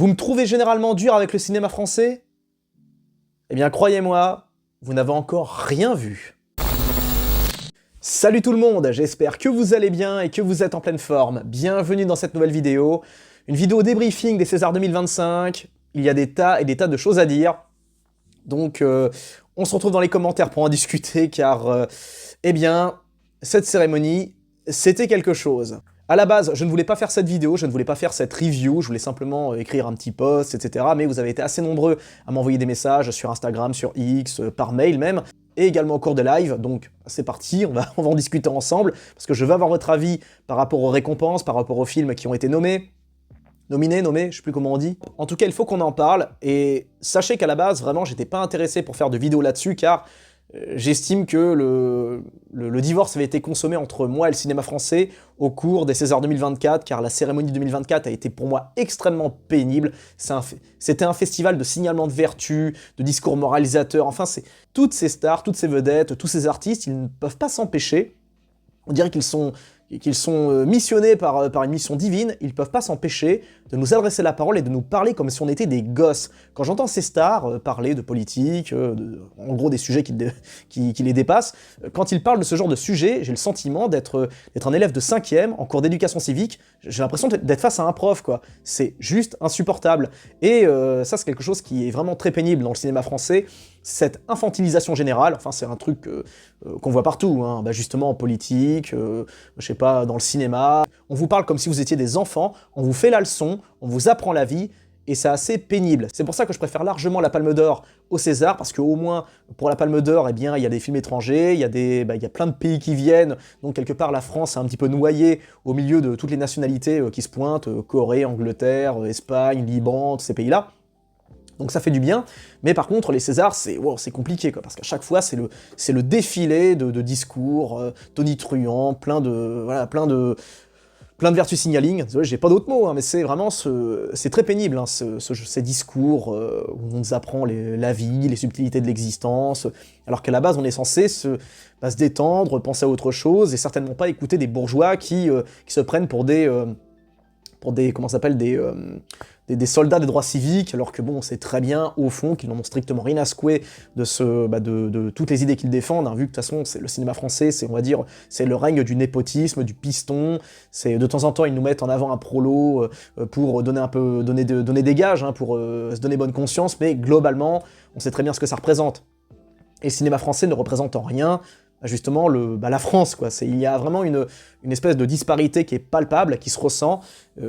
Vous me trouvez généralement dur avec le cinéma français? Eh bien, croyez-moi, vous n'avez encore rien vu. Salut tout le monde, j'espère que vous allez bien et que vous êtes en pleine forme. Bienvenue dans cette nouvelle vidéo. Une vidéo débriefing des Césars 2025. Il y a des tas et des tas de choses à dire. Donc, on se retrouve dans les commentaires pour en discuter car, eh bien, cette cérémonie, c'était quelque chose. À la base, je ne voulais pas faire cette vidéo, je ne voulais pas faire cette review, je voulais simplement écrire un petit post, etc. Mais vous avez été assez nombreux à m'envoyer des messages sur Instagram, sur X, par mail même, et également au cours des lives, donc c'est parti, on va en discuter ensemble, parce que je veux avoir votre avis par rapport aux récompenses, par rapport aux films qui ont été nommés, nommé, je sais plus comment on dit. En tout cas, il faut qu'on en parle, et sachez qu'à la base, vraiment, j'étais pas intéressé pour faire de vidéo là-dessus, car j'estime que le divorce avait été consommé entre moi et le cinéma français au cours des Césars 2024, car la cérémonie 2024 a été pour moi extrêmement pénible. C'était un festival de signalement de vertu, de discours moralisateurs, enfin, toutes ces stars, toutes ces vedettes, tous ces artistes, ils ne peuvent pas s'empêcher. On dirait qu'ils sont missionnés par une mission divine, ils ne peuvent pas s'empêcher de nous adresser la parole et de nous parler comme si on était des gosses. Quand j'entends ces stars parler de politique, en gros des sujets qui les dépassent, quand ils parlent de ce genre de sujet, j'ai le sentiment d'être un élève de 5e en cours d'éducation civique, j'ai l'impression d'être face à un prof, quoi. C'est juste insupportable. Et ça, c'est quelque chose qui est vraiment très pénible dans le cinéma français, cette infantilisation générale, enfin c'est un truc qu'on voit partout, hein, bah justement en politique, je sais pas, dans le cinéma. On vous parle comme si vous étiez des enfants, on vous fait la leçon, on vous apprend la vie, et c'est assez pénible. C'est pour ça que je préfère largement la Palme d'Or au César, parce qu'au moins, pour la Palme d'Or, eh bien, il y a des films étrangers, il y a plein de pays qui viennent, donc quelque part la France est un petit peu noyée au milieu de toutes les nationalités qui se pointent, Corée, Angleterre, Espagne, Liban, tous ces pays-là. Donc ça fait du bien, mais par contre les Césars c'est compliqué quoi, parce qu'à chaque fois c'est le défilé de discours tonitruants, plein de vertus signaling. Désolé, j'ai pas d'autres mots, hein, mais c'est vraiment c'est très pénible hein, ces discours où on nous apprend la vie, les subtilités de l'existence, alors qu'à la base on est censé se détendre, penser à autre chose et certainement pas écouter des bourgeois qui se prennent pour des comment ça s'appelle, des soldats des droits civiques, alors que bon, c'est très bien, au fond, qu'ils n'en ont strictement rien à secouer de toutes les idées qu'ils défendent, hein, vu que de toute façon, c'est le cinéma français, on va dire, c'est le règne du népotisme, du piston, de temps en temps, ils nous mettent en avant un prolo pour donner des gages, hein, pour se donner bonne conscience, mais globalement, on sait très bien ce que ça représente. Et le cinéma français ne représente en rien justement la France, quoi. Il y a vraiment une espèce de disparité qui est palpable, qui se ressent. Il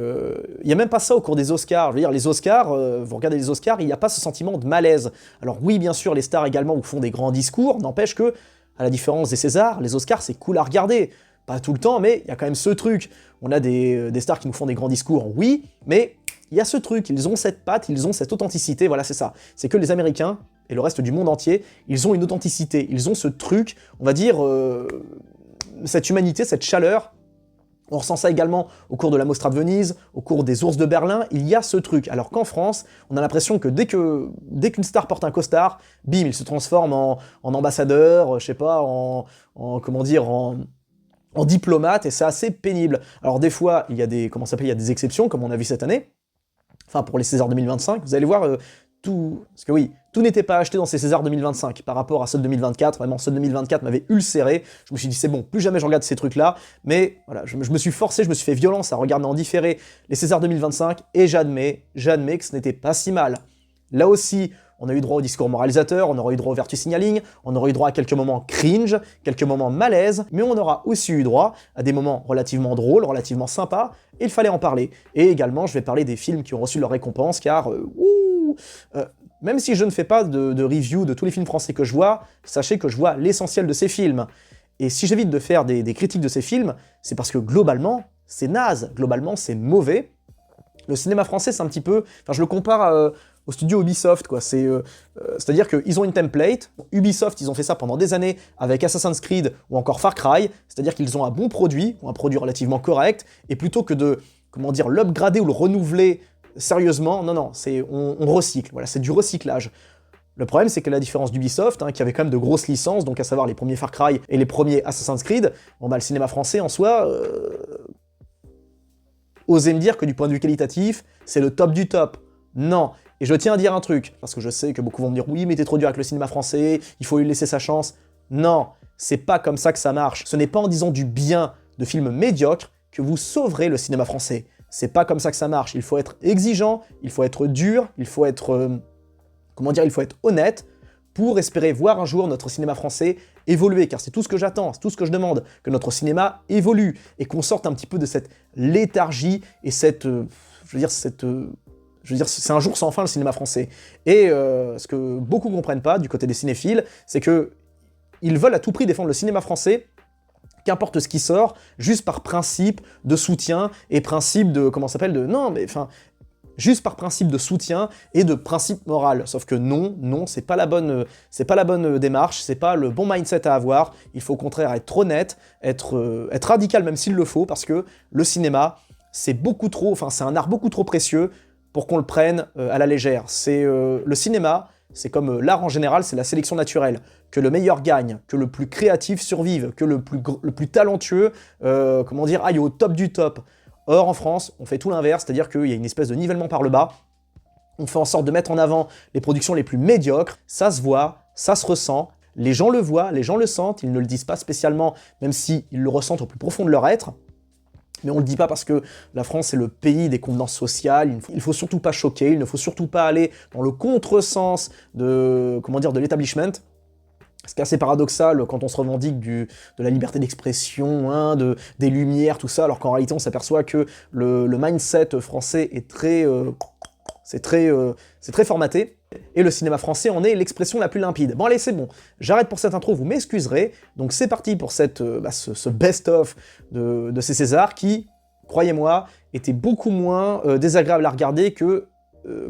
n'y a même pas ça au cours des Oscars. Je veux dire, les Oscars, vous regardez les Oscars, il n'y a pas ce sentiment de malaise. Alors oui, bien sûr, les stars également font des grands discours, n'empêche que, à la différence des Césars, les Oscars, c'est cool à regarder. Pas tout le temps, mais il y a quand même ce truc. On a des stars qui nous font des grands discours, oui, mais il y a ce truc, ils ont cette patte, ils ont cette authenticité, voilà, c'est ça. C'est que les Américains, et le reste du monde entier, ils ont une authenticité, ils ont ce truc, on va dire, cette humanité, cette chaleur. On ressent ça également au cours de la Mostra de Venise, au cours des Ours de Berlin, il y a ce truc. Alors qu'en France, on a l'impression que dès qu'une star porte un costard, bim, il se transforme en ambassadeur, je sais pas, comment dire, en diplomate, et c'est assez pénible. Alors des fois, il y a des exceptions, comme on a vu cette année, enfin pour les Césars 2025, vous allez voir parce que oui, tout n'était pas acheté dans ces Césars 2025 par rapport à ceux de 2024, vraiment ceux de 2024 m'avaient ulcéré, je me suis dit c'est bon, plus jamais je regarde ces trucs-là, mais voilà, je me suis forcé, je me suis fait violence à regarder en différé les Césars 2025, et j'admets que ce n'était pas si mal. Là aussi, on a eu droit au discours moralisateur, on aura eu droit au vertu signaling, on aura eu droit à quelques moments cringe, quelques moments malaise, mais on aura aussi eu droit à des moments relativement drôles, relativement sympas, et il fallait en parler. Et également, je vais parler des films qui ont reçu leur récompense, car même si je ne fais pas de review de tous les films français que je vois, sachez que je vois l'essentiel de ces films. Et si j'évite de faire des critiques de ces films, c'est parce que globalement, c'est naze, globalement, c'est mauvais. Le cinéma français, c'est un petit peu... Enfin, je le compare au studio Ubisoft, quoi. C'est-à-dire qu'ils ont une template. Ubisoft, ils ont fait ça pendant des années avec Assassin's Creed ou encore Far Cry. C'est-à-dire qu'ils ont un bon produit, ou un produit relativement correct, et plutôt que de, l'upgrader ou le renouveler sérieusement, non, on recycle, voilà, c'est du recyclage. Le problème, c'est que la différence d'Ubisoft, hein, qui avait quand même de grosses licences, donc à savoir les premiers Far Cry et les premiers Assassin's Creed, bon bah le cinéma français en soi, osez me dire que du point de vue qualitatif, c'est le top du top. Non. Et je tiens à dire un truc, parce que je sais que beaucoup vont me dire « Oui, mais t'es trop dur avec le cinéma français, il faut lui laisser sa chance. » Non, c'est pas comme ça que ça marche. Ce n'est pas en disant du bien de films médiocres que vous sauverez le cinéma français. C'est pas comme ça que ça marche. Il faut être exigeant, il faut être dur, il faut être... il faut être honnête pour espérer voir un jour notre cinéma français évoluer, car c'est tout ce que j'attends, c'est tout ce que je demande, que notre cinéma évolue, et qu'on sorte un petit peu de cette léthargie et cette... c'est un jour sans fin le cinéma français. Et ce que beaucoup ne comprennent pas du côté des cinéphiles, c'est que ils veulent à tout prix défendre le cinéma français, qu'importe ce qui sort, juste par principe de soutien et principe de... juste par principe de soutien et de principe moral. Sauf que non, c'est pas la bonne démarche, c'est pas le bon mindset à avoir. Il faut au contraire être honnête, être radical même s'il le faut, parce que le cinéma, c'est un art beaucoup trop précieux pour qu'on le prenne à la légère. Le cinéma, c'est comme l'art en général, c'est la sélection naturelle. Que le meilleur gagne, que le plus créatif survive, que le plus talentueux, aille au top du top. Or, en France, on fait tout l'inverse, c'est-à-dire qu'il y a une espèce de nivellement par le bas. On fait en sorte de mettre en avant les productions les plus médiocres. Ça se voit, ça se ressent. Les gens le voient, les gens le sentent. Ils ne le disent pas spécialement, même s'ils le ressentent au plus profond de leur être. Mais on ne le dit pas parce que la France est le pays des convenances sociales, il ne faut surtout pas choquer, il ne faut surtout pas aller dans le contresens de l'établissement. Ce qui est assez paradoxal quand on se revendique de la liberté d'expression, des lumières, tout ça, alors qu'en réalité on s'aperçoit que le mindset français est c'est très formaté, et le cinéma français en est l'expression la plus limpide. Bon allez, c'est bon, j'arrête pour cette intro, vous m'excuserez, donc c'est parti pour ce best-of de ces Césars qui, croyez-moi, était beaucoup moins désagréable à regarder que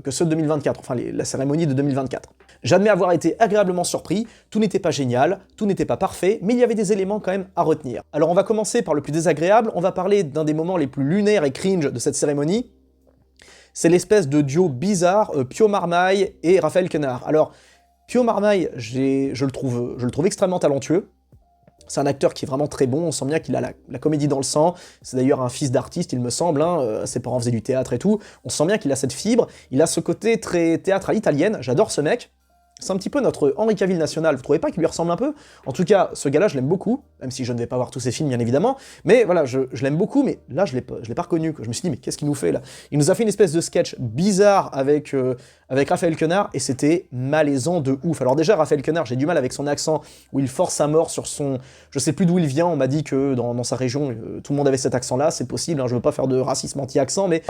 ceux de 2024, enfin la cérémonie de 2024. J'admets avoir été agréablement surpris, tout n'était pas génial, tout n'était pas parfait, mais il y avait des éléments quand même à retenir. Alors on va commencer par le plus désagréable, on va parler d'un des moments les plus lunaires et cringe de cette cérémonie. C'est l'espèce de duo bizarre, Pio Marmaille et Raphaël Quenard. Alors, Pio Marmaille, je le trouve extrêmement talentueux. C'est un acteur qui est vraiment très bon, on sent bien qu'il a la comédie dans le sang. C'est d'ailleurs un fils d'artiste, il me semble, ses parents faisaient du théâtre et tout. On sent bien qu'il a cette fibre, il a ce côté très théâtre à l'italienne, j'adore ce mec. C'est un petit peu notre Henri Cavill national, vous trouvez pas qu'il lui ressemble un peu? En tout cas, ce gars-là, je l'aime beaucoup, même si je ne vais pas voir tous ses films, bien évidemment, mais voilà, je l'aime beaucoup, mais là, je l'ai pas reconnu, quoi. Je me suis dit, mais qu'est-ce qu'il nous fait, là? Il nous a fait une espèce de sketch bizarre avec Raphaël Quenard, et c'était malaisant de ouf. Alors déjà, Raphaël Quenard, j'ai du mal avec son accent, où il force sa mort sur son... Je sais plus d'où il vient, on m'a dit que dans sa région, tout le monde avait cet accent-là, c'est possible, je veux pas faire de racisme anti-accent, mais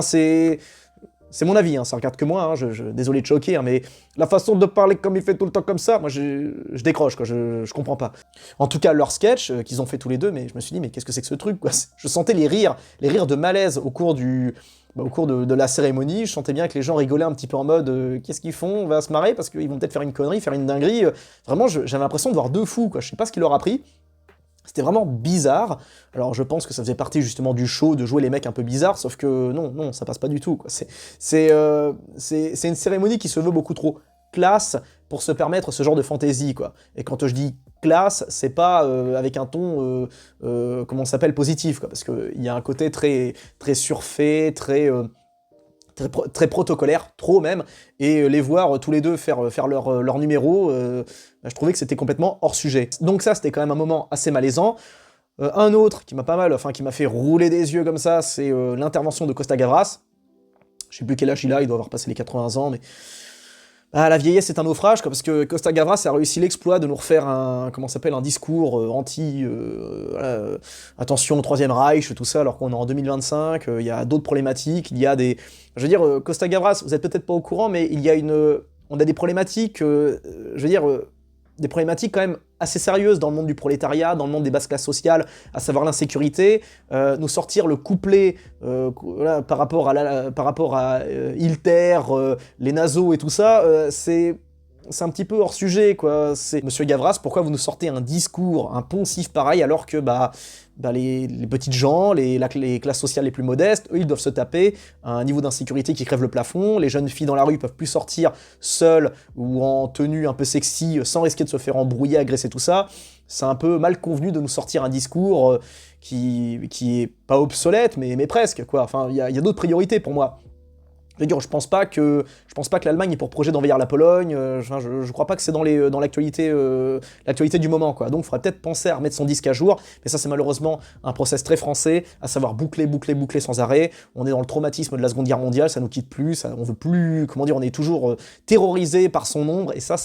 c'est mon avis, ça regarde que moi, désolé de choquer, mais la façon de parler comme il fait tout le temps comme ça, moi je décroche, quoi, je comprends pas. En tout cas, leur sketch qu'ils ont fait tous les deux, mais je me suis dit, mais qu'est-ce que c'est que ce truc, quoi? Je sentais les rires de malaise au cours de la cérémonie, je sentais bien que les gens rigolaient un petit peu en mode qu'est-ce qu'ils font? On va se marrer parce qu'ils vont peut-être faire une connerie, faire une dinguerie. Vraiment, j'avais l'impression de voir deux fous, quoi. Je sais pas ce qui leur a pris. C'était vraiment bizarre. Alors je pense que ça faisait partie justement du show de jouer les mecs un peu bizarres, sauf que non, ça passe pas du tout, quoi. C'est une cérémonie qui se veut beaucoup trop classe pour se permettre ce genre de fantaisie, quoi. Et quand je dis classe, c'est pas avec un ton, positif, quoi, parce qu'il y a un côté très surfait, très protocolaire, trop même, et les voir tous les deux faire leur numéro, je trouvais que c'était complètement hors sujet. Donc ça, c'était quand même un moment assez malaisant. Un autre qui m'a fait rouler des yeux comme ça, c'est l'intervention de Costa Gavras. Je sais plus quel âge il a, il doit avoir passé les 80 ans, mais... la vieillesse est un naufrage, quoi, parce que Costa Gavras a réussi l'exploit de nous refaire un discours attention au Troisième Reich, tout ça, alors qu'on est en 2025, il y a d'autres problématiques, il y a des... Costa Gavras, vous êtes peut-être pas au courant, mais on a des problématiques, des problématiques quand même assez sérieuses dans le monde du prolétariat, dans le monde des basses classes sociales, à savoir l'insécurité, nous sortir le couplet par rapport à Ilter, les Nazos et tout ça, c'est un petit peu hors sujet, quoi. Monsieur Gavras, pourquoi vous nous sortez un discours, un poncif pareil, alors que les petites gens, les classes sociales les plus modestes, eux, ils doivent se taper un niveau d'insécurité qui crève le plafond, les jeunes filles dans la rue peuvent plus sortir seules ou en tenue un peu sexy, sans risquer de se faire embrouiller, agresser, tout ça. C'est un peu mal convenu de nous sortir un discours qui est pas obsolète, mais presque, quoi. Enfin, il y a d'autres priorités pour moi. veux dire, je pense pas que l'Allemagne ait pour projet d'envahir la Pologne, je crois pas que c'est dans l'actualité du moment, quoi. Donc il faudrait peut-être penser à remettre son disque à jour, mais ça c'est malheureusement un process très français, à savoir boucler sans arrêt. On est dans le traumatisme de la Seconde Guerre mondiale, ça nous quitte plus, on veut plus, comment dire, on est toujours terrorisé par son ombre, et ça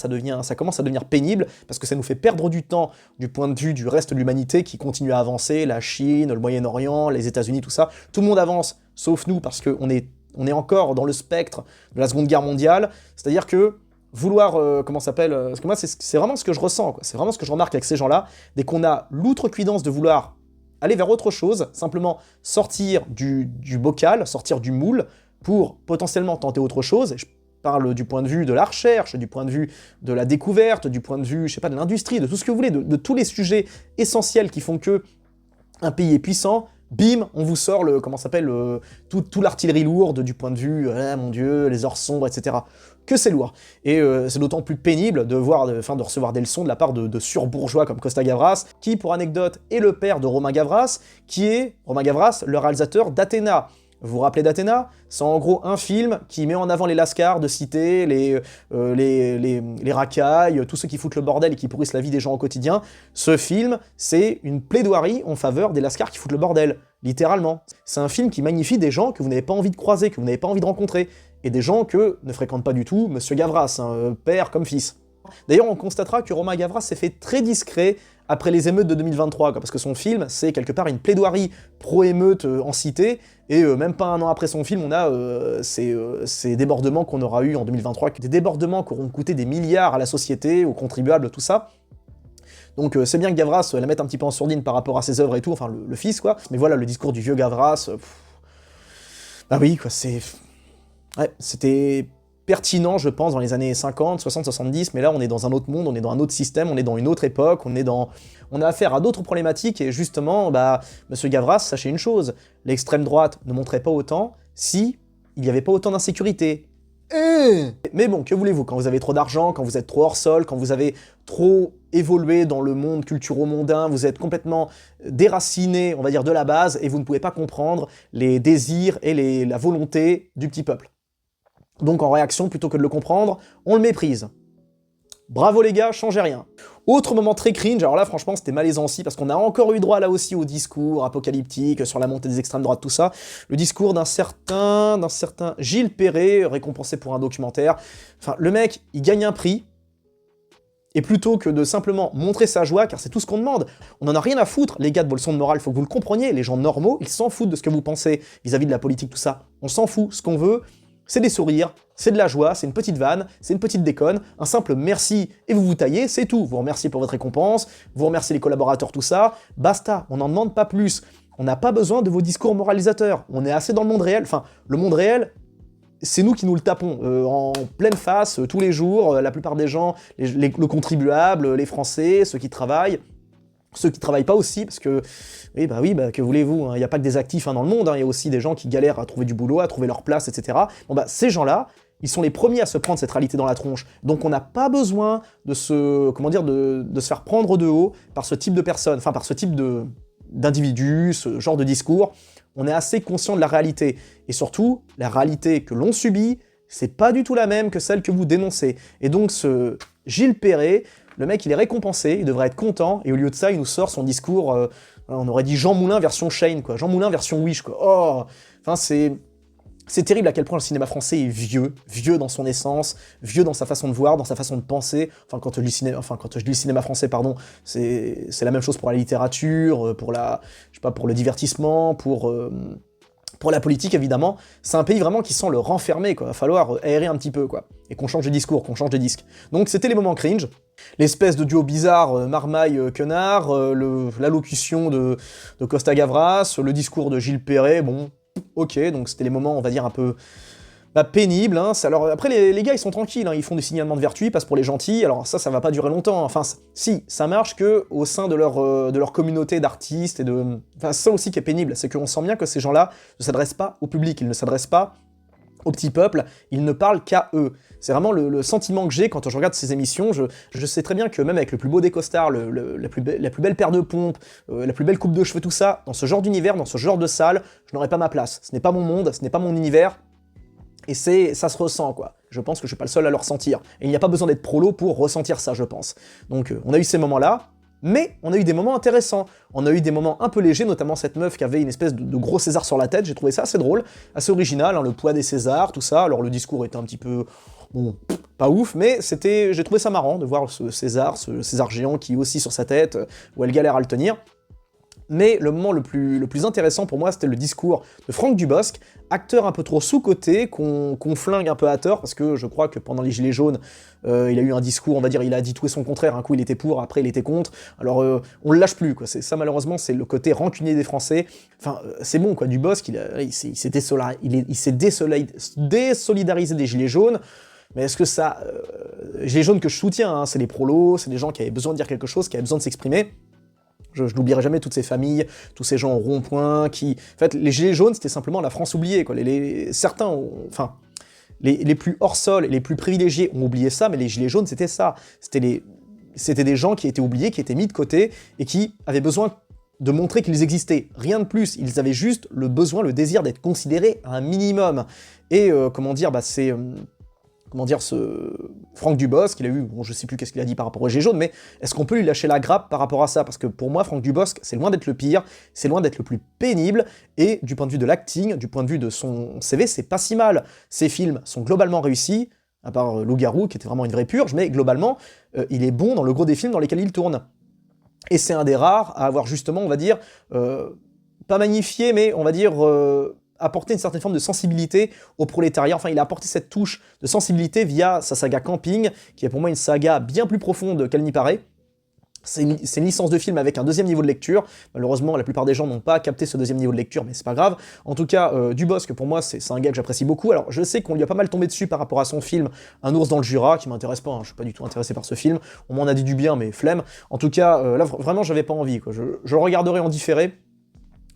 commence à devenir pénible, parce que ça nous fait perdre du temps du point de vue du reste de l'humanité qui continue à avancer, la Chine, le Moyen-Orient, les États-Unis, tout ça. Tout le monde avance, sauf nous, parce qu'on est encore dans le spectre de la Seconde Guerre mondiale, c'est-à-dire que vouloir, parce que moi c'est vraiment ce que je ressens, quoi. C'est vraiment ce que je remarque avec ces gens-là, dès qu'on a l'outrecuidance de vouloir aller vers autre chose, simplement sortir du bocal, sortir du moule, pour potentiellement tenter autre chose, et je parle du point de vue de la recherche, du point de vue de la découverte, du point de vue, je sais pas, de l'industrie, de tout ce que vous voulez, de tous les sujets essentiels qui font que un pays est puissant, bim, on vous sort tout l'artillerie lourde du point de vue, mon dieu, les heures sombres, etc. Que c'est lourd. Et c'est d'autant plus pénible de recevoir des leçons de la part de surbourgeois comme Costa Gavras, qui, pour anecdote, est le père de Romain Gavras, qui est, Romain Gavras, le réalisateur d'Athéna. Vous vous rappelez d'Athéna? C'est en gros un film qui met en avant les lascars de cité, les racailles, tous ceux qui foutent le bordel et qui pourrissent la vie des gens au quotidien. Ce film, c'est une plaidoirie en faveur des lascars qui foutent le bordel, littéralement. C'est un film qui magnifie des gens que vous n'avez pas envie de croiser, que vous n'avez pas envie de rencontrer, et des gens que ne fréquentent pas du tout Monsieur Gavras, père comme fils. D'ailleurs, on constatera que Romain Gavras s'est fait très discret après les émeutes de 2023, parce que son film, c'est quelque part une plaidoirie pro-émeute en cité, et même pas un an après son film, on a ces débordements qu'on aura eu en 2023, des débordements qui auront coûté des milliards à la société, aux contribuables, tout ça. Donc c'est bien que Gavras la mette un petit peu en sourdine par rapport à ses œuvres et tout, enfin le fils, quoi. Mais voilà, le discours du vieux Gavras, bah oui, quoi, ouais, c'était pertinent, je pense, dans les années 50, 60, 70, mais là, on est dans un autre monde, on est dans un autre système, on est dans une autre époque, on a affaire à d'autres problématiques, et justement, Monsieur Gavras, sachez une chose, l'extrême droite ne montrait pas autant si il n'y avait pas autant d'insécurité. Mais bon, que voulez-vous, quand vous avez trop d'argent, quand vous êtes trop hors sol, quand vous avez trop évolué dans le monde culturo-mondain, vous êtes complètement déraciné, on va dire, de la base, et vous ne pouvez pas comprendre les désirs et la volonté du petit peuple. Donc en réaction, plutôt que de le comprendre, on le méprise. Bravo les gars, changez rien. Autre moment très cringe, alors là franchement c'était malaisant aussi, parce qu'on a encore eu droit là aussi au discours apocalyptique sur la montée des extrêmes droites, tout ça. Le discours d'un certain Gilles Perret, récompensé pour un documentaire. Enfin, le mec, il gagne un prix, et plutôt que de simplement montrer sa joie, car c'est tout ce qu'on demande, on en a rien à foutre, les gars de vos leçons de morale, faut que vous le compreniez, les gens normaux, ils s'en foutent de ce que vous pensez vis-à-vis de la politique, tout ça. On s'en fout, ce qu'on veut, c'est des sourires, c'est de la joie, c'est une petite vanne, c'est une petite déconne, un simple merci et vous vous taillez, c'est tout. Vous remerciez pour votre récompense, vous remerciez les collaborateurs, tout ça, basta, on n'en demande pas plus. On n'a pas besoin de vos discours moralisateurs, on est assez dans le monde réel, enfin, le monde réel, c'est nous qui nous le tapons en pleine face tous les jours, la plupart des gens, le contribuable, les Français, ceux qui travaillent pas aussi, parce que, que voulez-vous, hein, il n'y a pas que des actifs dans le monde, il y a aussi des gens qui galèrent à trouver du boulot, à trouver leur place, etc. Bon ces gens-là, ils sont les premiers à se prendre cette réalité dans la tronche, donc on n'a pas besoin de se faire prendre de haut par ce type de personnes, enfin par ce type d'individus, ce genre de discours. On est assez conscient de la réalité, et surtout, la réalité que l'on subit, c'est pas du tout la même que celle que vous dénoncez. Et donc ce Gilles Perret, le mec il est récompensé, il devrait être content, et au lieu de ça, il nous sort son discours, on aurait dit Jean Moulin version Shane, quoi, Jean Moulin version Wish, quoi. Oh, enfin c'est terrible à quel point le cinéma français est vieux dans son essence, vieux dans sa façon de voir, dans sa façon de penser. Enfin, quand je dis cinéma français, pardon, c'est la même chose pour la littérature, pour le divertissement, pour la politique, évidemment. C'est un pays vraiment qui sent le renfermer, quoi. Il va falloir aérer un petit peu, quoi. Et qu'on change de discours, qu'on change de disque. Donc c'était les moments cringe. L'espèce de duo bizarre Marmaille-Quenard, l'allocution de Costa Gavras, le discours de Gilles Perret, bon, ok, donc c'était les moments, on va dire, un peu pénibles, hein. Alors, après, les gars, ils sont tranquilles, hein. Ils font du signalement de vertu, ils passent pour les gentils, alors ça va pas durer longtemps, enfin, si, ça marche que au sein de leur communauté d'artistes, et de... Enfin, c'est ça aussi qui est pénible, c'est qu'on sent bien que ces gens-là ne s'adressent pas au public, ils ne s'adressent pas au petit peuple, ils ne parlent qu'à eux. C'est vraiment le sentiment que j'ai quand je regarde ces émissions, je sais très bien que même avec le plus beau des costards, la plus belle paire de pompes, la plus belle coupe de cheveux, tout ça, dans ce genre d'univers, dans ce genre de salle, je n'aurais pas ma place. Ce n'est pas mon monde, ce n'est pas mon univers, Et ça se ressent, quoi. Je pense que je suis pas le seul à le ressentir. Et il n'y a pas besoin d'être prolo pour ressentir ça, je pense. Donc on a eu ces moments-là, mais on a eu des moments intéressants. On a eu des moments un peu légers, notamment cette meuf qui avait une espèce de gros César sur la tête. J'ai trouvé ça assez drôle, assez original, hein, le poids des Césars, tout ça. Alors le discours était un petit peu... Bon, pas ouf, mais j'ai trouvé ça marrant de voir ce César géant qui est aussi sur sa tête, où elle galère à le tenir. Mais le moment le plus intéressant pour moi, c'était le discours de Franck Dubosc, acteur un peu trop sous-coté, qu'on flingue un peu à tort, parce que je crois que pendant les Gilets jaunes, il a eu un discours, on va dire, il a dit tout et son contraire, un coup il était pour, après il était contre, alors on le lâche plus, quoi. Ça malheureusement, c'est le côté rancunier des Français. Enfin, c'est bon, quoi, Dubosc, il s'est désolidarisé des Gilets jaunes. Mais est-ce que ça... Gilets jaunes que je soutiens, hein, c'est les prolos, c'est des gens qui avaient besoin de dire quelque chose, qui avaient besoin de s'exprimer. Je n'oublierai jamais toutes ces familles, tous ces gens au rond-point qui... En fait, les Gilets jaunes, c'était simplement la France oubliée, quoi. Certains ont... Enfin, les plus hors-sol, les plus privilégiés ont oublié ça, mais les Gilets jaunes, c'était ça. C'était des gens qui étaient oubliés, qui étaient mis de côté, et qui avaient besoin de montrer qu'ils existaient. Rien de plus. Ils avaient juste le besoin, le désir d'être considérés à un minimum. Et, comment dire, c'est... ce Franck Dubosc, il a eu, bon, je sais plus qu'est-ce qu'il a dit par rapport aux Gilets jaunes, mais est-ce qu'on peut lui lâcher la grappe par rapport à ça? Parce que pour moi, Franck Dubosc, c'est loin d'être le pire, c'est loin d'être le plus pénible, et du point de vue de l'acting, du point de vue de son CV, c'est pas si mal. Ses films sont globalement réussis, à part Loup-garou, qui était vraiment une vraie purge, mais globalement, il est bon dans le gros des films dans lesquels il tourne. Et c'est un des rares à avoir justement, on va dire, pas magnifié, mais on va dire... apporter une certaine forme de sensibilité au prolétariat. Enfin, il a apporté cette touche de sensibilité via sa saga Camping, qui est pour moi une saga bien plus profonde qu'elle n'y paraît. C'est une licence de film avec un deuxième niveau de lecture. Malheureusement, la plupart des gens n'ont pas capté ce deuxième niveau de lecture, mais c'est pas grave. En tout cas, Dubosc, pour moi, c'est un gars que j'apprécie beaucoup. Alors, je sais qu'on lui a pas mal tombé dessus par rapport à son film Un ours dans le Jura, qui m'intéresse pas, hein, je suis pas du tout intéressé par ce film. On m'en a dit du bien, mais flemme. En tout cas, là, vraiment, j'avais pas envie, quoi. Je le regarderai en différé.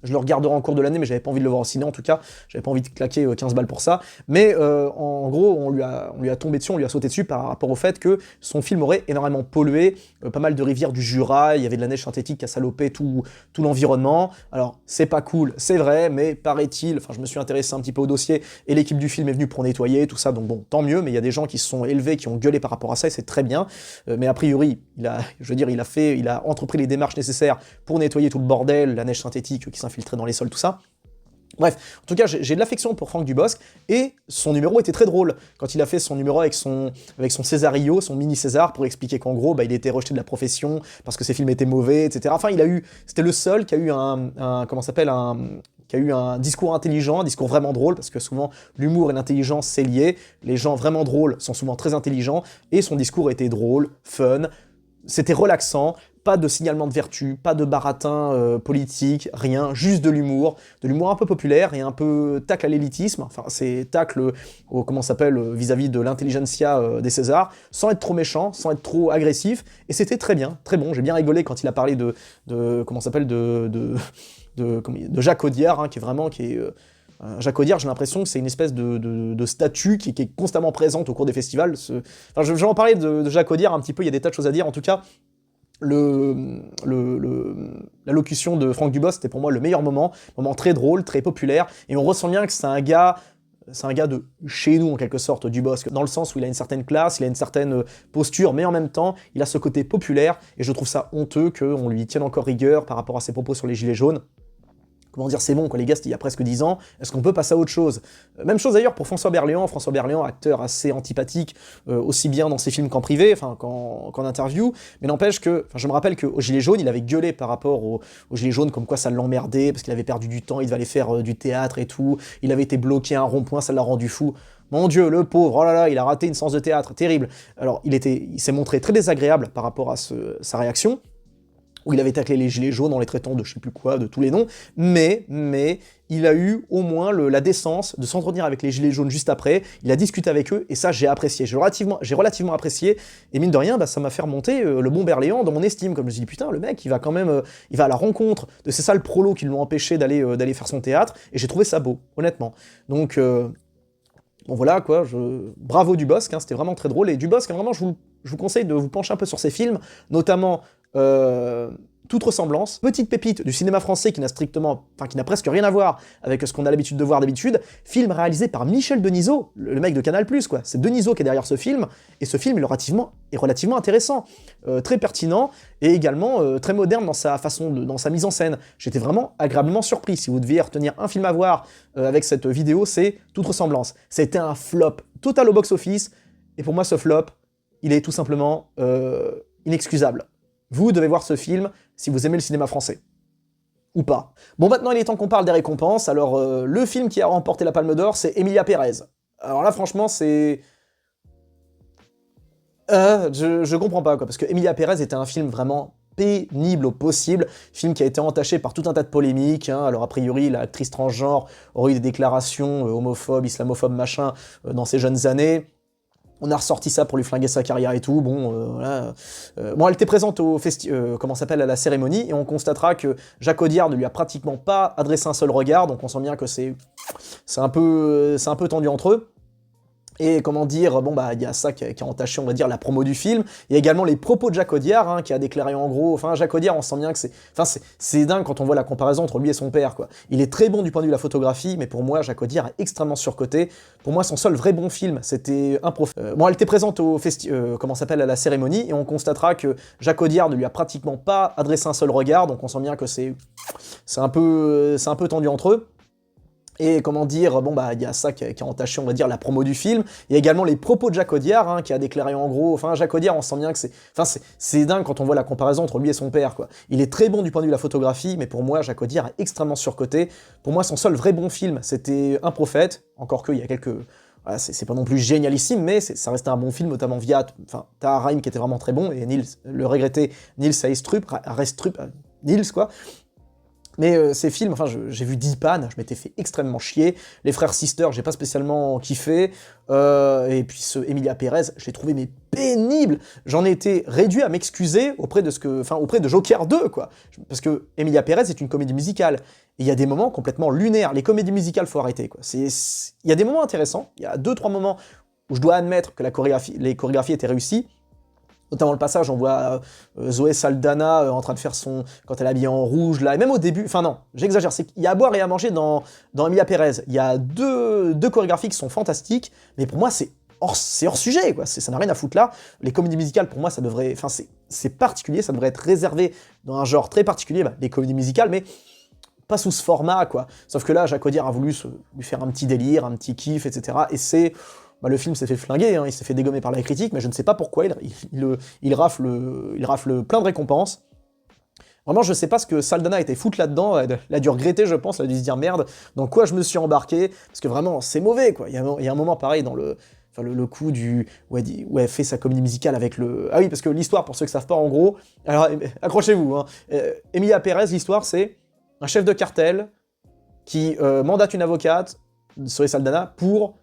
Je le regarderai en cours de l'année, mais j'avais pas envie de le voir au ciné en tout cas. J'avais pas envie de claquer 15 balles pour ça. Mais en gros, on lui a tombé dessus, on lui a sauté dessus par rapport au fait que son film aurait énormément pollué. Pas mal de rivières du Jura, il y avait de la neige synthétique qui a salopé tout l'environnement. Alors, c'est pas cool, c'est vrai, mais paraît-il, enfin je me suis intéressé un petit peu au dossier, et l'équipe du film est venue pour nettoyer, tout ça, donc bon, tant mieux, mais il y a des gens qui se sont élevés, qui ont gueulé par rapport à ça, et c'est très bien. Mais a priori, il a entrepris les démarches nécessaires pour nettoyer tout le bordel, la neige synthétique qui s'infiltrait dans les sols, tout ça. Bref, en tout cas, j'ai de l'affection pour Franck Dubosc, et son numéro était très drôle. Quand il a fait son numéro avec son Césario, son mini César, pour expliquer qu'en gros, il était rejeté de la profession, parce que ses films étaient mauvais, etc. Enfin, c'était le seul qui a eu qui a eu un discours intelligent, un discours vraiment drôle, parce que souvent, l'humour et l'intelligence, c'est lié. Les gens vraiment drôles sont souvent très intelligents, et son discours était drôle, fun, c'était relaxant, pas de signalement de vertu, pas de baratin politique, rien, juste de l'humour un peu populaire et un peu tacle à l'élitisme, enfin c'est tacle vis-à-vis de l'intelligentsia des Césars, sans être trop méchant, sans être trop agressif, et c'était très bien, très bon. J'ai bien rigolé quand il a parlé de Jacques Audiard, hein, Jacques Audiard, j'ai l'impression que c'est une espèce de statue qui est constamment présente au cours des festivals. Enfin, je vais en parler de Jacques Audiard un petit peu, il y a des tas de choses à dire. En tout cas, l'allocution de Franck Dubosc, c'était pour moi le meilleur moment très drôle, très populaire, et on ressent bien que c'est un gars de chez nous en quelque sorte, Dubosc, dans le sens où il a une certaine classe, il a une certaine posture, mais en même temps, il a ce côté populaire, et je trouve ça honteux qu'on lui tienne encore rigueur par rapport à ses propos sur les Gilets jaunes. Comment dire, c'est bon, quoi, les gars, c'était il y a presque 10 ans, est-ce qu'on peut passer à autre chose? Même chose d'ailleurs pour François Berléand, acteur assez antipathique, aussi bien dans ses films qu'en privé, enfin qu'en interview, mais n'empêche que, je me rappelle qu'aux Gilets jaunes, il avait gueulé par rapport aux Gilets jaunes, comme quoi ça l'emmerdait, parce qu'il avait perdu du temps, il devait aller faire du théâtre et tout, il avait été bloqué à un rond-point, ça l'a rendu fou. Mon Dieu, le pauvre, oh là là, il a raté une séance de théâtre, terrible. Alors, il s'est montré très désagréable par rapport à sa réaction, où il avait taclé les Gilets jaunes en les traitant de je sais plus quoi, de tous les noms, mais il a eu au moins la décence de s'entretenir avec les Gilets jaunes juste après, il a discuté avec eux, et ça j'ai apprécié, j'ai relativement apprécié, et mine de rien, ça m'a fait remonter le bon Berléand dans mon estime, comme je me suis dit, putain, le mec, il va quand même, il va à la rencontre de ces sales prolos qui l'ont empêché d'aller faire son théâtre, et j'ai trouvé ça beau, honnêtement. Donc, bon voilà, quoi, bravo Dubosc, hein, c'était vraiment très drôle, et Dubosc, vraiment, je vous conseille de vous pencher un peu sur ses films, notamment toute ressemblance. Petite pépite du cinéma français qui n'a strictement, enfin qui n'a presque rien à voir avec ce qu'on a l'habitude de voir d'habitude. Film réalisé par Michel Denisot, le mec de Canal+, quoi. C'est Denisot qui est derrière ce film, et ce film est relativement intéressant, très pertinent, et également très moderne dans sa façon, dans sa mise en scène. J'étais vraiment agréablement surpris. Si vous deviez retenir un film à voir avec cette vidéo, c'est Toute ressemblance. C'était un flop total au box-office, et pour moi ce flop, il est tout simplement inexcusable. Vous devez voir ce film si vous aimez le cinéma français. Ou pas. Bon, maintenant il est temps qu'on parle des récompenses. Alors, le film qui a remporté la Palme d'Or, c'est Emilia Pérez. Alors là, franchement, c'est... je comprends pas, quoi, parce que Emilia Pérez était un film vraiment pénible au possible, film qui a été entaché par tout un tas de polémiques, hein. Alors a priori l'actrice transgenre aurait eu des déclarations homophobes, islamophobes, machin, dans ses jeunes années. On a ressorti ça pour lui flinguer sa carrière et tout, bon, voilà. Bon, elle était présente au à la cérémonie, et on constatera que Jacques Audiard ne lui a pratiquement pas adressé un seul regard, donc on sent bien que c'est un peu tendu entre eux. Et comment dire, bon bah il y a ça qui a entaché, on va dire, la promo du film. Il y a également les propos de Jacques Audiard, hein, qui a déclaré en gros, enfin Jacques Audiard, on sent bien que c'est dingue quand on voit la comparaison entre lui et son père, quoi. Il est très bon du point de vue de la photographie, mais pour moi Jacques Audiard est extrêmement surcoté. Pour moi son seul vrai bon film, c'était un prof. Bon, elle était présente au à la cérémonie, et on constatera que Jacques Audiard ne lui a pratiquement pas adressé un seul regard, donc on sent bien que c'est un peu tendu entre eux. Et comment dire, bon bah il y a ça qui a entaché, on va dire, la promo du film. Il y a également les propos de Jacques Audiard, hein, qui a déclaré en gros, enfin Jacques Audiard, on sent bien que c'est dingue quand on voit la comparaison entre lui et son père, quoi. Il est très bon du point de vue de la photographie, mais pour moi Jacques Audiard est extrêmement surcoté. Pour moi son seul vrai bon film, c'était Un prophète, encore qu'il y a quelques... Voilà, c'est pas non plus génialissime, mais ça restait un bon film, notamment via Tahar Rahim qui était vraiment très bon, et le regretté Nils Aestrup, Nils quoi. Mais ces films, enfin j'ai vu 10 pannes, je m'étais fait extrêmement chier. Les Frères Sister, j'ai pas spécialement kiffé. Et puis ce Emilia Pérez, je l'ai trouvé mais pénible. J'en ai été réduit à m'excuser auprès de Joker 2, quoi. Parce que Emilia Pérez est une comédie musicale. Et il y a des moments complètement lunaires. Les comédies musicales, faut arrêter, quoi. Il y a des moments intéressants, il y a 2-3 moments où je dois admettre que les chorégraphies étaient réussies. Notamment le passage, on voit Zoé Saldana en train de faire quand elle est habillée en rouge, là, et même au début, enfin non, j'exagère, c'est qu'il y a à boire et à manger dans Emilia Pérez. Il y a deux chorégraphies qui sont fantastiques, mais pour moi, c'est hors sujet, quoi. Ça n'a rien à foutre là. Les comédies musicales, pour moi, ça devrait... Enfin, c'est particulier, ça devrait être réservé dans un genre très particulier, les comédies musicales, mais pas sous ce format, quoi. Sauf que là, Jacques Audiard a voulu lui faire un petit délire, un petit kiff, etc., et c'est... le film s'est fait flinguer, hein, il s'est fait dégommer par la critique, mais je ne sais pas pourquoi, il rafle plein de récompenses. Vraiment, je sais pas ce que Saldana était foutre là-dedans, elle a dû regretter, je pense, elle a dû se dire merde, dans quoi je me suis embarqué, parce que vraiment, c'est mauvais, quoi. Il y a un moment pareil dans le coup où elle fait sa comédie musicale avec le... Ah oui, parce que l'histoire, pour ceux qui savent pas, en gros, alors accrochez-vous, hein, Emilia Pérez, l'histoire, c'est un chef de cartel qui mandate une avocate, Zoé Saldana, pour...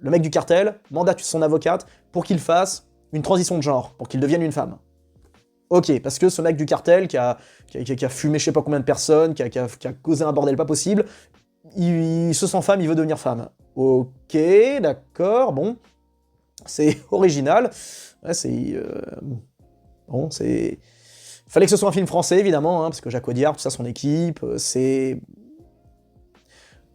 Le mec du cartel mandate son avocate pour qu'il fasse une transition de genre, pour qu'il devienne une femme. Ok, parce que ce mec du cartel qui a fumé je sais pas combien de personnes, qui a causé un bordel pas possible, il se sent femme, il veut devenir femme. Ok, d'accord, bon. C'est original. Ouais, bon, c'est... Fallait que ce soit un film français, évidemment, hein, parce que Jacques Audiard, tout ça, son équipe, c'est...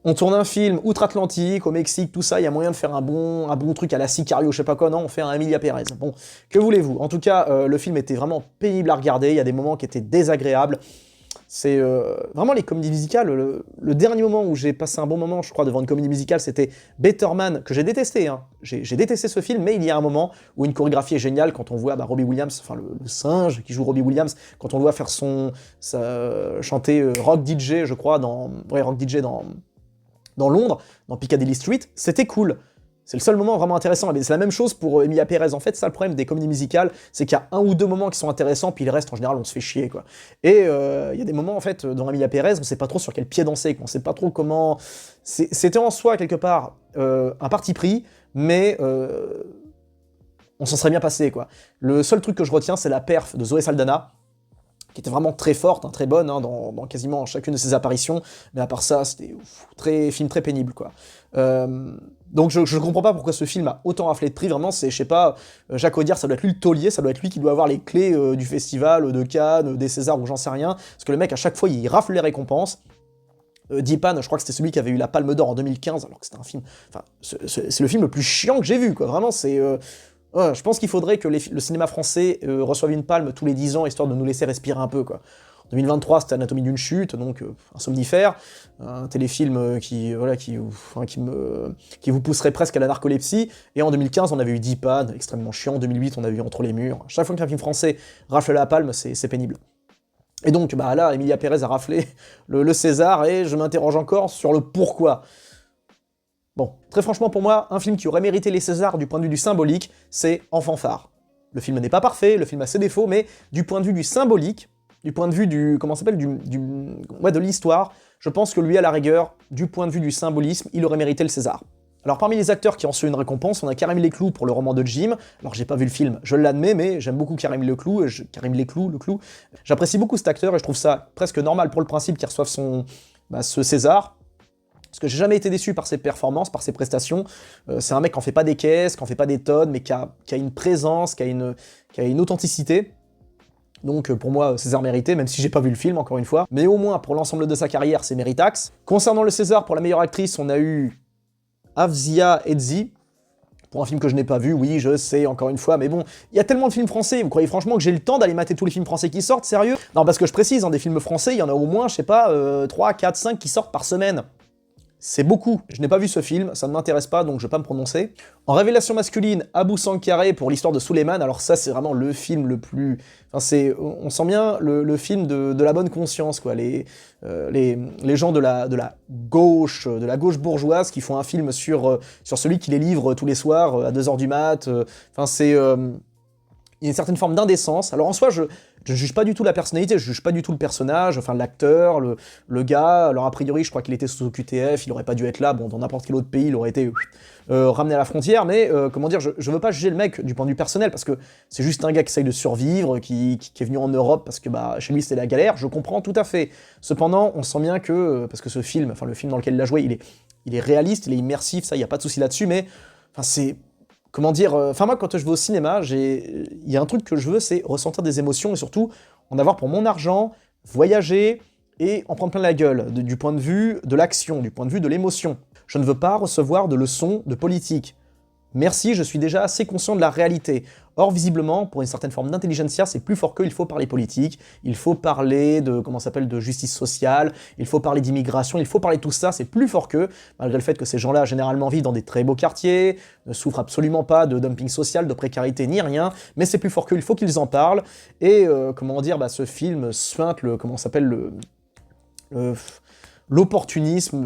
On tourne un film outre-Atlantique, au Mexique, tout ça, il y a moyen de faire un bon truc à la Sicario, je sais pas quoi, non, on fait un Emilia Pérez. Bon, que voulez-vous? En tout cas, le film était vraiment pénible à regarder, il y a des moments qui étaient désagréables. C'est vraiment les comédies musicales, le dernier moment où j'ai passé un bon moment, je crois, devant une comédie musicale, c'était Better Man, que j'ai détesté, hein. J'ai détesté ce film, mais il y a un moment où une chorégraphie est géniale, quand on voit Robbie Williams, enfin le singe qui joue Robbie Williams, quand on le voit faire chanter Rock DJ, je crois, Rock DJ dans Londres, dans Piccadilly Street, c'était cool. C'est le seul moment vraiment intéressant. C'est la même chose pour Emilia Pérez. En fait, ça, le problème des comédies musicales, c'est qu'il y a un ou deux moments qui sont intéressants, puis le reste, en général, on se fait chier, quoi. Et il y a des moments, en fait, dans Emilia Pérez, on sait pas trop sur quel pied danser, quoi. On sait pas trop comment... C'était en soi, quelque part, un parti pris, mais on s'en serait bien passé, quoi. Le seul truc que je retiens, c'est la perf de Zoé Saldana, qui était vraiment très forte, hein, très bonne, hein, dans quasiment chacune de ses apparitions, mais à part ça, c'était film très pénible, quoi. Donc je comprends pas pourquoi ce film a autant raflé de prix, vraiment, c'est, je sais pas, Jacques Audiard, ça doit être lui le taulier, ça doit être lui qui doit avoir les clés du festival, de Cannes, des Césars, ou j'en sais rien, parce que le mec, à chaque fois, il rafle les récompenses. Deepan, je crois que c'était celui qui avait eu la Palme d'Or en 2015, alors que c'était un film... Enfin, c'est le film le plus chiant que j'ai vu, quoi, vraiment, c'est... je pense qu'il faudrait que le cinéma français reçoive une palme tous les 10 ans, histoire de nous laisser respirer un peu, quoi. En 2023, c'était Anatomie d'une chute, donc un somnifère, un téléfilm qui vous pousserait presque à la narcolepsie, et en 2015, on avait eu Deepan, extrêmement chiant, en 2008, on a eu Entre les murs. Chaque fois qu'un film français rafle la palme, c'est pénible. Et donc, bah là, Emilia Pérez a raflé le César, et je m'interroge encore sur le pourquoi. Bon, très franchement pour moi, un film qui aurait mérité les Césars du point de vue du symbolique, c'est Enfant phare. Le film n'est pas parfait, le film a ses défauts, mais du point de vue du symbolique, du point de vue du... comment ça s'appelle, de l'histoire, je pense que lui, à la rigueur, du point de vue du symbolisme, il aurait mérité le César. Alors parmi les acteurs qui ont reçu une récompense, on a Karim Leclou pour le roman de Jim. Alors j'ai pas vu le film, je l'admets, mais j'aime beaucoup Karim Leclou, J'apprécie beaucoup cet acteur et je trouve ça presque normal pour le principe qu'il reçoive ce César. Parce que j'ai jamais été déçu par ses performances, par ses prestations. C'est un mec qui en fait pas des caisses, qui en fait pas des tonnes, mais qui a une présence, qui a une authenticité. Donc pour moi, César mérité, même si j'ai pas vu le film, encore une fois. Mais au moins, pour l'ensemble de sa carrière, c'est méritax. Concernant le César, pour la meilleure actrice, on a eu Afzia Edzi, pour un film que je n'ai pas vu, oui, je sais, encore une fois, mais bon, il y a tellement de films français, vous croyez franchement que j'ai le temps d'aller mater tous les films français qui sortent, sérieux? Non, parce que je précise, des films français, il y en a au moins, je sais pas, 3, 4, 5 qui sortent par semaine. C'est beaucoup. Je n'ai pas vu ce film, ça ne m'intéresse pas, donc je vais pas me prononcer. En révélation masculine, Abou Sankharé pour l'histoire de Souleymane, alors ça c'est vraiment le film le plus... Enfin on sent bien le film de la bonne conscience, quoi. Les gens de la gauche bourgeoise qui font un film sur celui qui les livre tous les soirs à 2h du mat. Enfin c'est... il y a une certaine forme d'indécence. Alors en soi, je juge pas du tout la personnalité, je juge pas du tout le personnage, enfin l'acteur, le gars. Alors a priori, je crois qu'il était sous QTF, il aurait pas dû être là, bon, dans n'importe quel autre pays, il aurait été ramené à la frontière, mais comment dire, je veux pas juger le mec du point de vue personnel, parce que c'est juste un gars qui essaye de survivre, qui est venu en Europe, parce que bah, chez lui c'était la galère, je comprends tout à fait. Cependant, on sent bien que, parce que ce film, enfin le film dans lequel il a joué, il est réaliste, il est immersif, ça, y a pas de souci là-dessus, mais enfin c'est... Comment dire, enfin moi quand je vais au cinéma, il y a un truc que je veux, c'est ressentir des émotions et surtout en avoir pour mon argent, voyager et en prendre plein la gueule, du point de vue de l'action, du point de vue de l'émotion. Je ne veux pas recevoir de leçons de politique. Merci, je suis déjà assez conscient de la réalité. Or, visiblement, pour une certaine forme d'intelligentsia, c'est plus fort qu'eux, il faut parler politique, il faut parler de justice sociale, il faut parler d'immigration, il faut parler de tout ça, c'est plus fort qu'eux, malgré le fait que ces gens-là, généralement, vivent dans des très beaux quartiers, ne souffrent absolument pas de dumping social, de précarité, ni rien, mais c'est plus fort qu'eux, il faut qu'ils en parlent, et, ce film suinte l'opportunisme,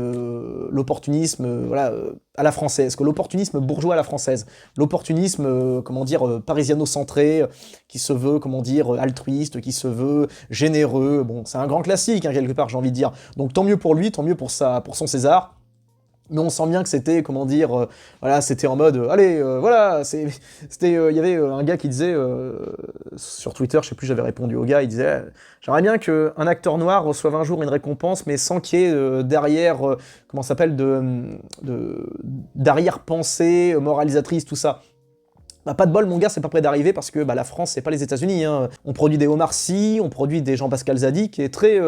à la française, que l'opportunisme bourgeois à la française, l'opportunisme, parisiano-centré, qui se veut, altruiste, qui se veut généreux, bon, c'est un grand classique, hein, quelque part, j'ai envie de dire, donc tant mieux pour lui, tant mieux pour son César, mais on sent bien que c'était, c'était en mode, allez, il y avait un gars qui disait, sur Twitter, je sais plus, j'avais répondu au gars, il disait, j'aimerais bien qu'un acteur noir reçoive un jour une récompense, mais sans qu'il y ait derrière, d'arrière-pensée moralisatrice, tout ça. Bah, pas de bol, mon gars, c'est pas près d'arriver parce que la France, c'est pas les États-Unis. Hein. On produit des Omar Sy, on produit des Jean-Pascal Zadi, qui est très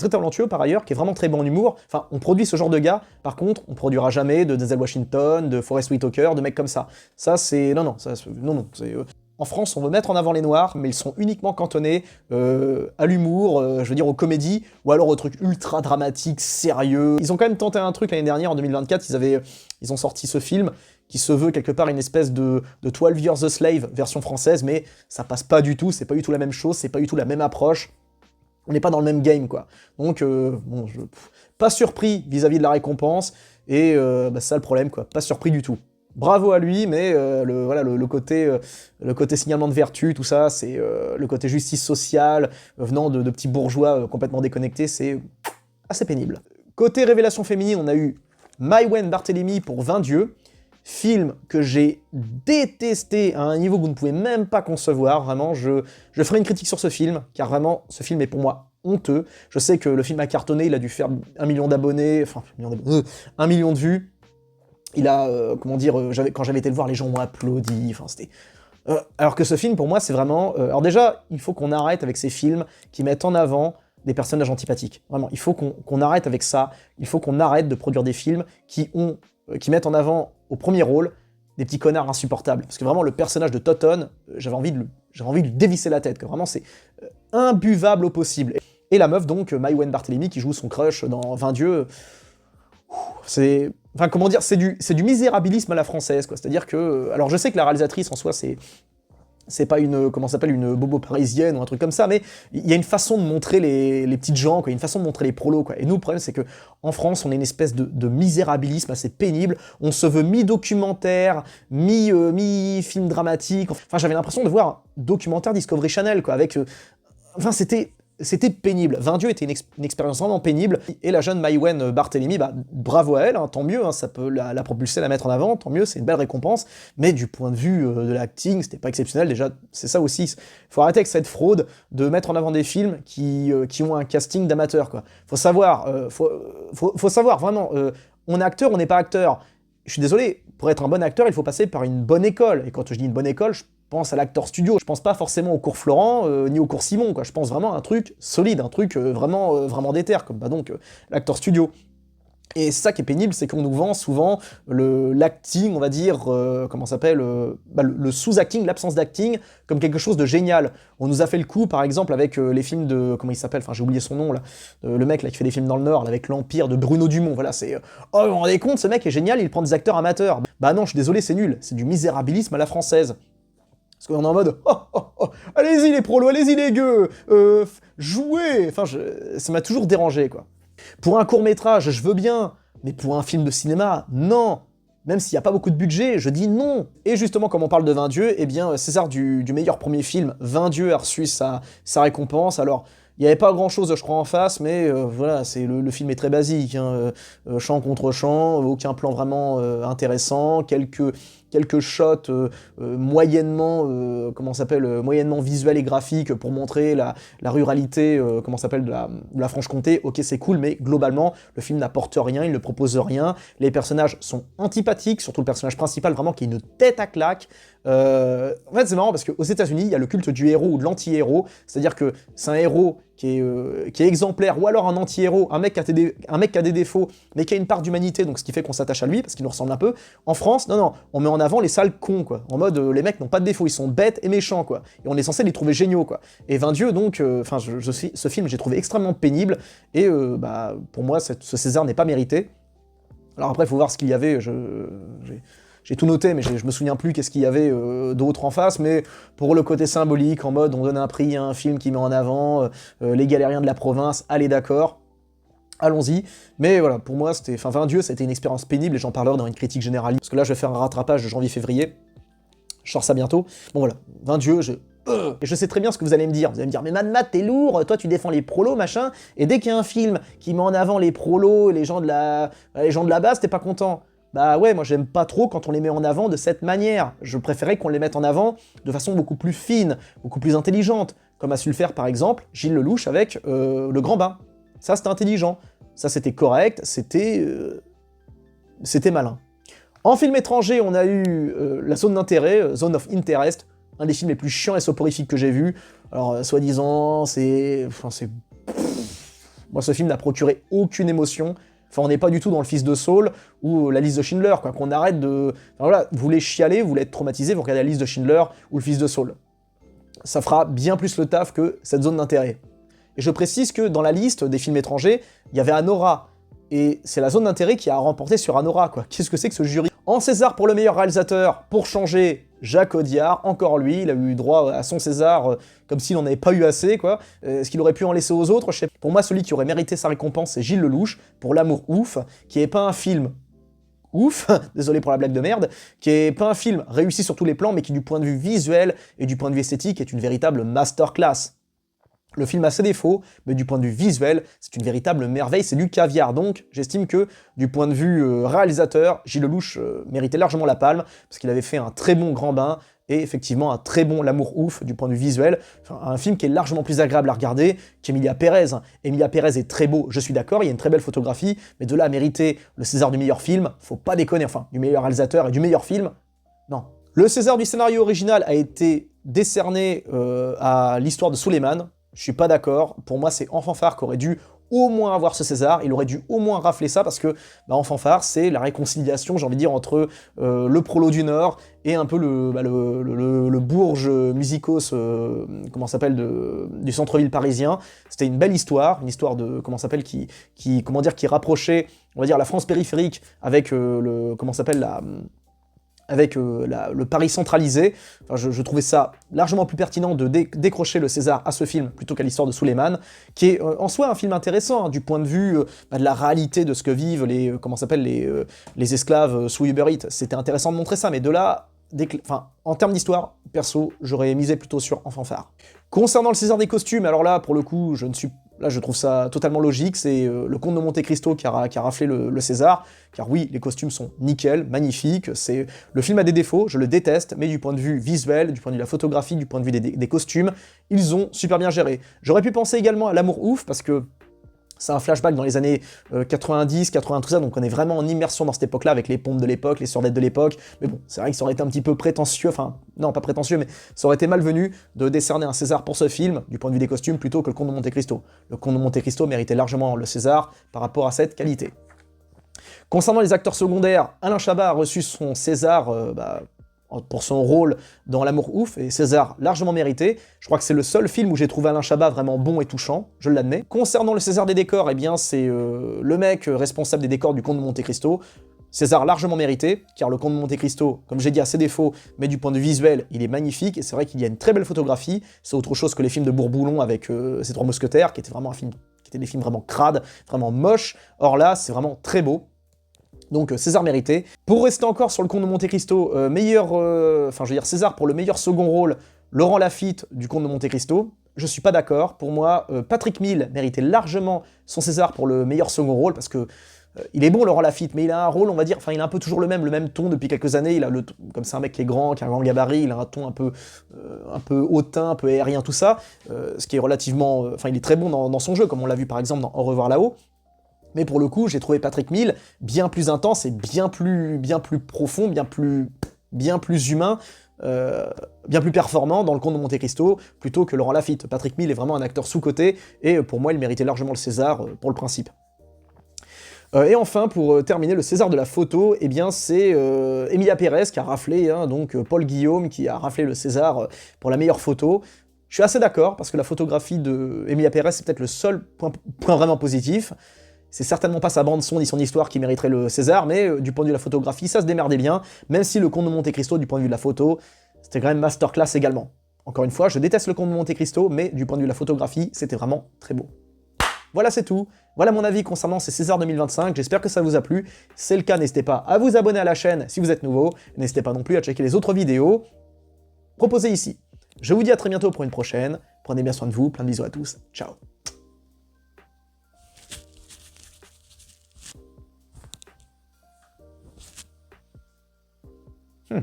talentueux par ailleurs, qui est vraiment très bon en humour. Enfin, on produit ce genre de gars. Par contre, on produira jamais de Denzel Washington, de Forest Whitaker, de mecs comme ça. Ça, c'est non. En France, on veut mettre en avant les Noirs, mais ils sont uniquement cantonnés à l'humour, aux comédies, ou alors aux trucs ultra dramatiques, sérieux. Ils ont quand même tenté un truc l'année dernière, en 2024, ils ont sorti ce film qui se veut quelque part une espèce de 12 Years a Slave version française, mais ça passe pas du tout, c'est pas du tout la même chose, c'est pas du tout la même approche. On n'est pas dans le même game, quoi. Donc, pas surpris vis-à-vis de la récompense, et c'est ça le problème, quoi. Pas surpris du tout. Bravo à lui, mais le côté signalement de vertu, tout ça, c'est le côté justice sociale, venant de petits bourgeois complètement déconnectés, c'est assez pénible. Côté révélation féminine, on a eu Maïwenn Barthélemy pour 20 dieux. film que j'ai détesté à un niveau que vous ne pouvez même pas concevoir, vraiment, je ferai une critique sur ce film, car vraiment, ce film est pour moi honteux. Je sais que le film a cartonné, il a dû faire 1 million d'abonnés, enfin, 1 million de vues. Il a, comment dire, quand j'avais été le voir, les gens ont applaudi, enfin, c'était... alors que ce film, pour moi, c'est vraiment... alors déjà, il faut qu'on arrête avec ces films qui mettent en avant des personnages antipathiques. Vraiment, il faut qu'on arrête avec ça. Il faut qu'on arrête de produire des films qui mettent en avant, au premier rôle, des petits connards insupportables. Parce que vraiment, le personnage de Toton, j'avais envie de lui dévisser la tête. Que vraiment, c'est imbuvable au possible. Et la meuf, donc, Maïwenn Barthélemy, qui joue son crush dans 20 Dieux, c'est... Enfin, comment dire, c'est du misérabilisme à la française, quoi. C'est-à-dire que... Alors, je sais que la réalisatrice, en soi, c'est pas une, comment ça s'appelle, une bobo parisienne ou un truc comme ça, mais il y a une façon de montrer les petites gens, quoi, une façon de montrer les prolos, quoi. Et nous, le problème, c'est que en France, on est une espèce de misérabilisme assez pénible. On se veut mi-documentaire, mi-film dramatique. Enfin, j'avais l'impression de voir un documentaire Discovery Channel, quoi, avec... Enfin, c'était pénible. 20 Dieux était une expérience vraiment pénible. Et la jeune Maïwenn Barthélemy, bah, bravo à elle, hein, tant mieux, hein, ça peut la propulser, la mettre en avant, tant mieux, c'est une belle récompense. Mais du point de vue de l'acting, c'était pas exceptionnel. Déjà, c'est ça aussi. Faut arrêter avec cette fraude de mettre en avant des films qui ont un casting d'amateurs, quoi. Faut savoir, faut savoir, vraiment, on est acteur, on n'est pas acteur. Je suis désolé, pour être un bon acteur, il faut passer par une bonne école. Et quand je dis une bonne école, je pense à l'acteur studio. Je pense pas forcément au cours Florent, ni au cours Simon, quoi. Je pense vraiment à un truc solide, un truc vraiment déter, comme bah donc l'acteur studio. Et c'est ça qui est pénible, c'est qu'on nous vend souvent l'acting, on va dire, comment ça s'appelle, le sous-acting, l'absence d'acting, comme quelque chose de génial. On nous a fait le coup, par exemple, avec les films de, comment il s'appelle, enfin j'ai oublié son nom, là, le mec là qui fait des films dans le Nord, là, avec l'Empire de Bruno Dumont, voilà, c'est, oh, vous vous rendez compte, ce mec est génial, il prend des acteurs amateurs. Bah non, je suis désolé, c'est nul, c'est du misérabilisme à la française. Parce qu'on est en mode, allez-y les prolos, allez-y les gueux, jouez. Enfin, ça m'a toujours dérangé, quoi. Pour un court-métrage, je veux bien, mais pour un film de cinéma, non. Même s'il n'y a pas beaucoup de budget, je dis non. Et justement, comme on parle de 20 Dieux, eh bien, César du meilleur premier film, 20 Dieux a reçu sa récompense. Alors, il n'y avait pas grand-chose, je crois, en face, mais voilà, le film est très basique. Hein, chant contre chant, aucun plan vraiment intéressant, quelques shots moyennement, comment s'appelle, moyennement visuels et graphiques pour montrer la ruralité, comment s'appelle, de la Franche-Comté. Ok, c'est cool, mais globalement, le film n'apporte rien, il ne propose rien. Les personnages sont antipathiques, surtout le personnage principal, vraiment, qui est une tête à claque. En fait, c'est marrant parce qu'aux États-Unis, il y a le culte du héros ou de l'anti-héros, c'est-à-dire que c'est un héros qui est exemplaire, ou alors un anti-héros, un mec qui a des défauts, mais qui a une part d'humanité, donc ce qui fait qu'on s'attache à lui, parce qu'il nous ressemble un peu. En France, non, on met en avant les sales cons, quoi. En mode, les mecs n'ont pas de défauts, ils sont bêtes et méchants, quoi. Et on est censé les trouver géniaux, quoi. Et 20 Dieux, donc, enfin, ce film, j'ai trouvé extrêmement pénible, et bah, pour moi, ce César n'est pas mérité. Alors après, il faut voir ce qu'il y avait, j'ai tout noté, mais je me souviens plus qu'est-ce qu'il y avait d'autre en face, mais pour le côté symbolique, en mode on donne un prix à un film qui met en avant les galériens de la province, allez d'accord, allons-y. Mais voilà, pour moi, 20 Dieux, ça a été une expérience pénible, et j'en parlerai dans une critique générale, parce que là, je vais faire un rattrapage de janvier-février, je sors ça bientôt. Bon voilà, 20 Dieux, et je sais très bien ce que vous allez me dire. Vous allez me dire, mais Matt, t'es lourd, toi tu défends les prolos, machin, et dès qu'il y a un film qui met en avant les prolos, les gens de la base, t'es pas content. Bah ouais, moi j'aime pas trop quand on les met en avant de cette manière. Je préférais qu'on les mette en avant de façon beaucoup plus fine, beaucoup plus intelligente, comme a su le faire par exemple Gilles Lelouch avec Le Grand Bain. Ça c'était intelligent, ça c'était correct, c'était malin. En film étranger, on a eu La Zone d'intérêt, Zone of Interest, un des films les plus chiants et soporifiques que j'ai vu. Alors, soi-disant, moi, ce film n'a procuré aucune émotion. Enfin, on n'est pas du tout dans Le Fils de Saul ou La Liste de Schindler, quoi. Qu'on arrête de... Enfin, voilà, vous voulez chialer, vous voulez être traumatisé, vous regardez La Liste de Schindler ou Le Fils de Saul. Ça fera bien plus le taf que cette zone d'intérêt. Et je précise que dans la liste des films étrangers, il y avait Anora. Et c'est la zone d'intérêt qui a remporté sur Anora, quoi. Qu'est-ce que c'est que ce jury? En César pour le meilleur réalisateur, pour changer, Jacques Audiard, encore lui, il a eu droit à son César comme s'il n'en avait pas eu assez, quoi. Est-ce qu'il aurait pu en laisser aux autres? Je sais pas. Pour moi, celui qui aurait mérité sa récompense, c'est Gilles Lelouch, pour L'amour ouf, qui est pas un film ouf, désolé pour la blague de merde, qui est pas un film réussi sur tous les plans, mais qui du point de vue visuel et du point de vue esthétique est une véritable masterclass. Le film a ses défauts, mais du point de vue visuel, c'est une véritable merveille, c'est du caviar. Donc, j'estime que, du point de vue réalisateur, Gilles Lelouch méritait largement la palme, parce qu'il avait fait un très bon Grand Bain, et effectivement un très bon L'Amour ouf du point de vue visuel. Enfin, un film qui est largement plus agréable à regarder qu'Emilia Pérez. Emilia Pérez est très beau, je suis d'accord, il y a une très belle photographie, mais de là à mériter le César du meilleur film, faut pas déconner, enfin, du meilleur réalisateur et du meilleur film, non. Le César du scénario original a été décerné à l'histoire de Souleymane. Je suis pas d'accord. Pour moi, c'est Enfant Phare qui aurait dû au moins avoir ce César. Il aurait dû au moins rafler ça parce que Enfant Phare, c'est la réconciliation, j'ai envie de dire, entre le prolo du Nord et un peu le Bourges musicos, comment s'appelle, du centre-ville parisien. C'était une belle histoire, de, comment s'appelle, qui rapprochait, on va dire, la France périphérique avec comment s'appelle, avec le Paris centralisé. Enfin, je trouvais ça largement plus pertinent de décrocher le César à ce film plutôt qu'à l'histoire de Souleymane, qui est en soi un film intéressant, hein, du point de vue de la réalité de ce que vivent les esclaves sous Uber Eats. C'était intéressant de montrer ça, mais de là, en termes d'histoire, perso, j'aurais misé plutôt sur Enfant Phare. Concernant le César des costumes, alors là, pour le coup, je trouve ça totalement logique, c'est le Comte de Monte Cristo qui a raflé le César, car oui, les costumes sont nickel, magnifiques, le film a des défauts, je le déteste, mais du point de vue visuel, du point de vue de la photographie, du point de vue des costumes, ils ont super bien géré. J'aurais pu penser également à L'Amour ouf, parce que c'est un flashback dans les années 90, 80, tout ça, donc on est vraiment en immersion dans cette époque-là, avec les pompes de l'époque, les surdettes de l'époque, mais bon, c'est vrai que ça aurait été un petit peu prétentieux, enfin, non, pas prétentieux, mais ça aurait été malvenu de décerner un César pour ce film, du point de vue des costumes, plutôt que le Comte de Monte Cristo. Le Comte de Monte Cristo méritait largement le César par rapport à cette qualité. Concernant les acteurs secondaires, Alain Chabat a reçu son César pour son rôle dans L'Amour ouf, et César largement mérité. Je crois que c'est le seul film où j'ai trouvé Alain Chabat vraiment bon et touchant, je l'admets. Concernant le César des décors, eh bien c'est le mec responsable des décors du Comte de Monte Cristo. César largement mérité, car le Comte de Monte Cristo, comme j'ai dit, a ses défauts, mais du point de vue visuel, il est magnifique, et c'est vrai qu'il y a une très belle photographie. C'est autre chose que les films de Bourboulon avec ses Trois Mousquetaires, qui étaient des films vraiment crades, vraiment moches. Or là, c'est vraiment très beau. Donc César mérité. Pour rester encore sur le Comte de Monte Cristo, César pour le meilleur second rôle, Laurent Lafitte du Comte de Monte Cristo. Je suis pas d'accord. Pour moi, Patrick Mille méritait largement son César pour le meilleur second rôle, parce que il est bon, Laurent Lafitte, mais il a un rôle, on va dire, enfin il a un peu toujours le même ton depuis quelques années. Comme c'est un mec qui est grand, qui a un grand gabarit, il a un ton un peu hautain, un peu aérien, tout ça, ce qui est relativement, il est très bon dans son jeu, comme on l'a vu par exemple dans Au revoir là-haut. Mais pour le coup, j'ai trouvé Patrick Mille bien plus intense et bien plus profond, bien plus humain, bien plus performant dans le Comte de Monte Cristo, plutôt que Laurent Lafitte. Patrick Mille est vraiment un acteur sous-coté, et pour moi, il méritait largement le César pour le principe. Et enfin, pour terminer, le César de la photo, eh bien c'est Emilia Pérez qui a raflé, hein, donc Paul Guillaume qui a raflé le César pour la meilleure photo. Je suis assez d'accord, parce que la photographie de Emilia Pérez, c'est peut-être le seul point vraiment positif. C'est certainement pas sa bande-son ni son histoire qui mériterait le César, mais du point de vue de la photographie, ça se démerdait bien, même si le Comte de Monte Cristo, du point de vue de la photo, c'était quand même masterclass également. Encore une fois, je déteste le Comte de Monte Cristo, mais du point de vue de la photographie, c'était vraiment très beau. Voilà, c'est tout. Voilà mon avis concernant ces Césars 2025, j'espère que ça vous a plu. Si c'est le cas, n'hésitez pas à vous abonner à la chaîne si vous êtes nouveau, n'hésitez pas non plus à checker les autres vidéos proposées ici. Je vous dis à très bientôt pour une prochaine, prenez bien soin de vous, plein de bisous à tous, ciao. Hmm.